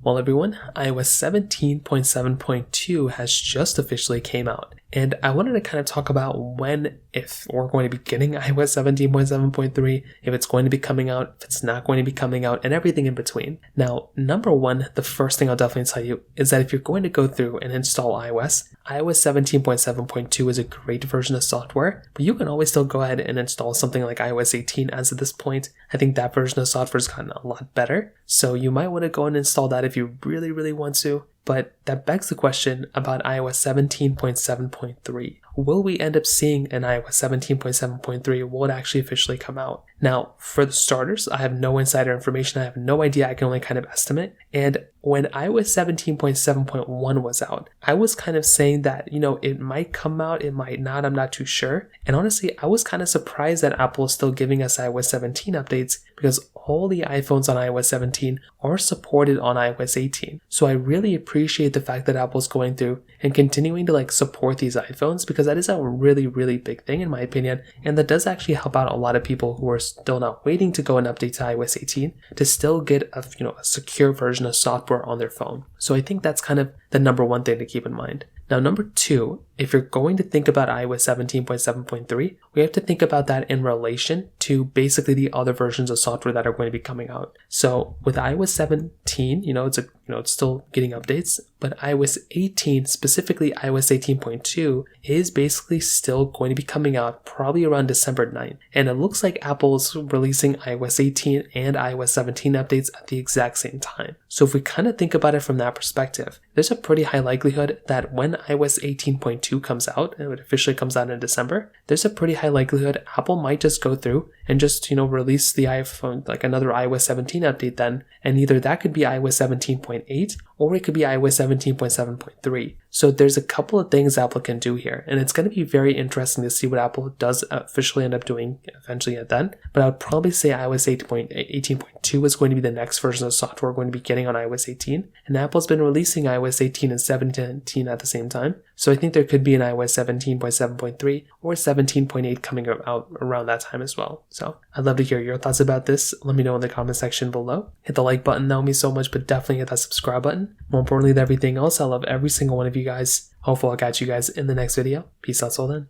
Well, everyone, iOS 17.7.2 has just officially came out, and I wanted to kind of talk about if we're going to be getting iOS 17.7.3, if it's going to be coming out, if it's not going to be coming out, and everything in between. Now, number one, the first thing I'll definitely tell you is that if you're going to go through and install iOS 17.7.2 is a great version of software, but you can always still go ahead and install something like iOS 18 as of this point. I think that version of software has gotten a lot better, so you might want to go and install that if you really, really want to. But that begs the question about iOS 17.7.3. Will we end up seeing an iOS 17.7.3? Will it actually officially come out? Now, for the starters, I have no insider information. I have no idea. I can only kind of estimate. And when iOS 17.7.1 was out, I was kind of saying that, it might come out, it might not, I'm not too sure. And honestly, I was kind of surprised that Apple is still giving us iOS 17 updates because all the iPhones on iOS 17 are supported on iOS 18. So I really appreciate the fact that Apple's going through and continuing to support these iPhones, because that is a really, really big thing in my opinion. And that does actually help out a lot of people who are still not waiting to go and update to iOS 18 to still get a secure version of software on their phone. So I think that's kind of the number one thing to keep in mind. Now, number two, if you're going to think about iOS 17.7.3, we have to think about that in relation to basically the other versions of software that are going to be coming out. So with iOS 17, it's still getting updates, but iOS 18, specifically iOS 18.2, is basically still going to be coming out probably around December 9th. And it looks like Apple's releasing iOS 18 and iOS 17 updates at the exact same time. So if we kind of think about it from that perspective, there's a pretty high likelihood that when iOS 18.2 comes out, and it officially comes out in December, there's a pretty high likelihood Apple might just go through and just, release the iPhone, like another iOS 17 update then. And either that could be iOS 17.8 or it could be iOS 17.7.3. So there's a couple of things Apple can do here, and it's going to be very interesting to see what Apple does officially end up doing eventually at then. But I would probably say iOS 18.2 is going to be the next version of software we're going to be getting on iOS 18. And Apple's been releasing iOS 18 and 17 at the same time. So I think there could be an iOS 17.7.3 or 17.8 coming out around that time as well. So I'd love to hear your thoughts about this. Let me know in the comment section below. Hit the like button, that would mean so much, but definitely hit that subscribe button. More importantly than everything else, I love every single one of you guys. Hopefully I'll catch you guys in the next video. Peace out till then.